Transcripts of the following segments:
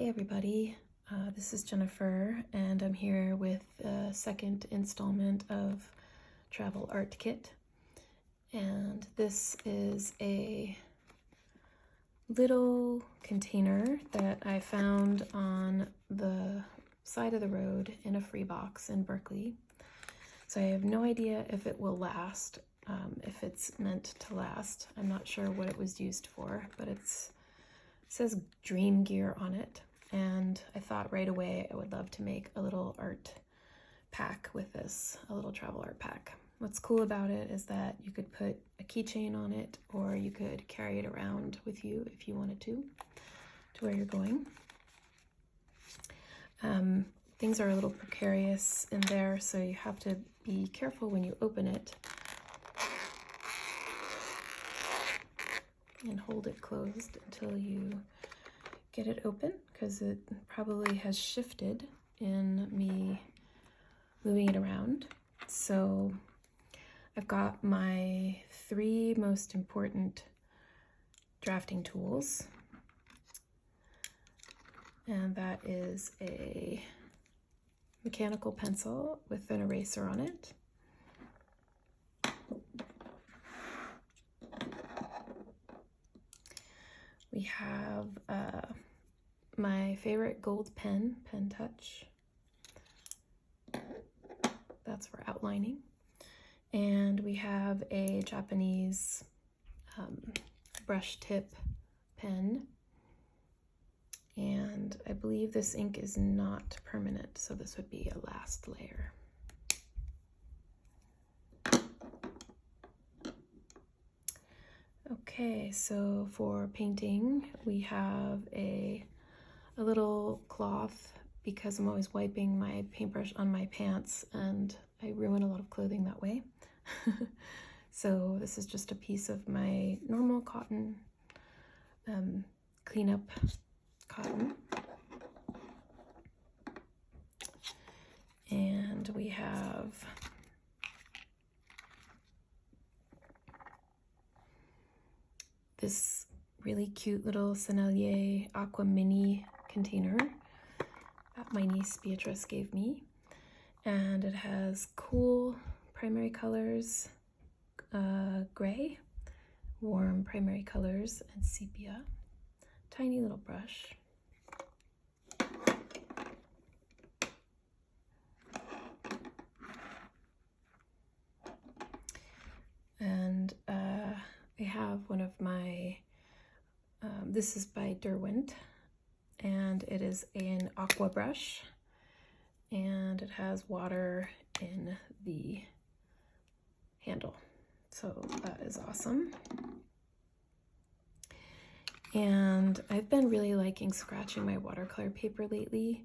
Hey everybody, this is Jennifer and I'm here with the second installment of Travel Art Kit. And this is a little container that I found on the side of the road in a free box in Berkeley. So I have no idea if it will last, if it's meant to last. I'm not sure what it was used for, but it says Dream Gear on it, and I thought right away I would love to make a little art pack with this, a little travel art pack. What's cool about it is that you could put a keychain on it, or you could carry it around with you if you wanted to where you're going. Things are a little precarious in there, so you have to be careful when you open it and hold it closed until you get it open, because it probably has shifted in me moving it around. So I've got my three most important drafting tools, and that is a mechanical pencil with an eraser on it, we have my favorite gold pen, Pen Touch. That's for outlining. And we have a Japanese brush tip pen. And I believe this ink is not permanent, so this would be a last layer. Okay, so for painting, we have a little cloth, because I'm always wiping my paintbrush on my pants and I ruin a lot of clothing that way. So this is just a piece of my normal cotton, cleanup cotton. And we have this really cute little Sennelier Aqua mini container that my niece Beatrice gave me. And it has cool primary colors, gray, warm primary colors, and sepia. Tiny little brush. And I have one of my, this is by Derwent, and it is an Aqua brush, and it has water in the handle, so that is awesome. And I've been really liking scratching my watercolor paper lately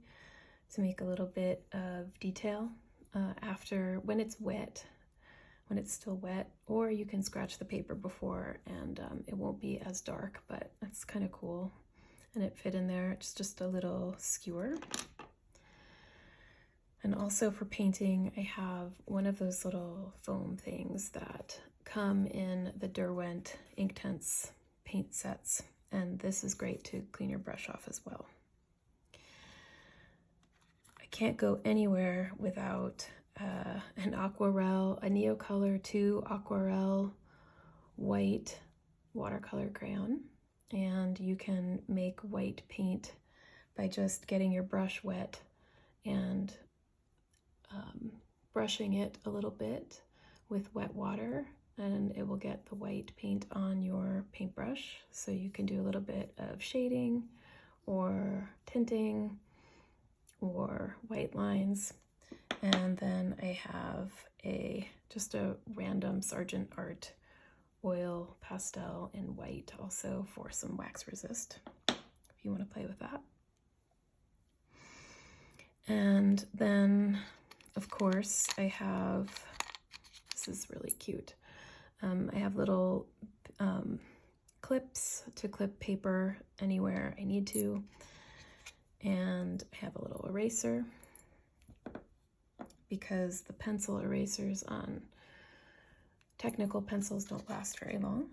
to make a little bit of detail after, when it's wet, when it's still wet, or you can scratch the paper before and it won't be as dark, but that's kind of cool. And it fit in there. It's just a little skewer. And also for painting, I have one of those little foam things that come in the Derwent Inktense paint sets, and this is great to clean your brush off as well. I can't go anywhere without an aquarelle, a NeoColor 2 aquarelle white watercolor crayon. And you can make white paint by just getting your brush wet and brushing it a little bit with wet water, and it will get the white paint on your paintbrush. So you can do a little bit of shading or tinting or white lines. And then I have just a random Sargent Art oil pastel in white, also for some wax resist, if you want to play with that. And then, of course, I have, this is really cute, I have little clips to clip paper anywhere I need to, and I have a little eraser, because the pencil erasers on technical pencils don't last very long.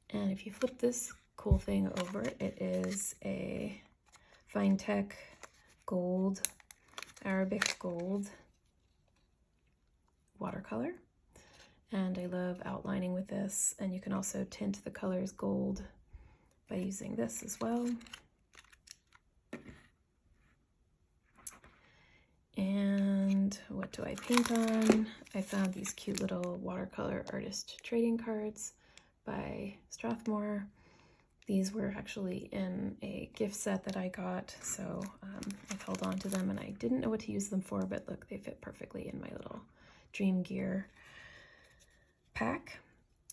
And if you flip this cool thing over it. It is a Finetec gold, Arabic gold watercolor. And I love outlining with this, and you can also tint the colors gold by using this as well. And what do I paint on? I found these cute little watercolor artist trading cards by Strathmore. These were actually in a gift set that I got, so I've held on to them, and I didn't know what to use them for, but look, they fit perfectly in my little Dream Gear pack.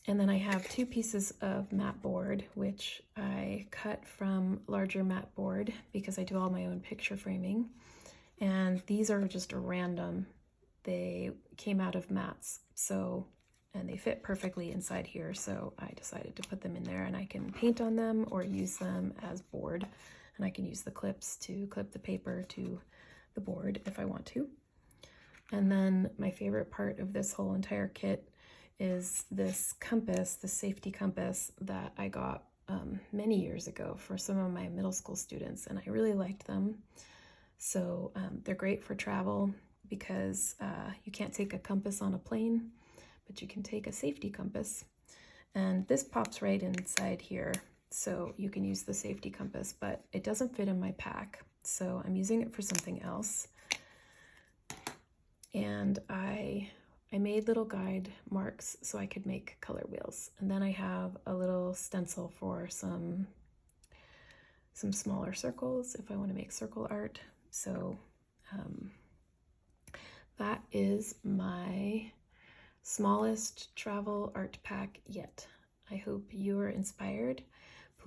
And then I have 2 pieces of matboard, which I cut from larger matboard because I do all my own picture framing. And these are just random. They came out of mats, so, and they fit perfectly inside here, so I decided to put them in there, and I can paint on them or use them as board, and I can use the clips to clip the paper to the board if I want to. And then my favorite part of this whole entire kit is this compass, the SafeT compass that I got many years ago for some of my middle school students, and I really liked them. So they're great for travel because you can't take a compass on a plane, but you can take a SafeT compass. And this pops right inside here, so you can use the SafeT compass, but it doesn't fit in my pack, so I'm using it for something else. And I made little guide marks so I could make color wheels. And then I have a little stencil for some smaller circles if I want to make circle art. So that is my smallest travel art pack yet. I hope you are inspired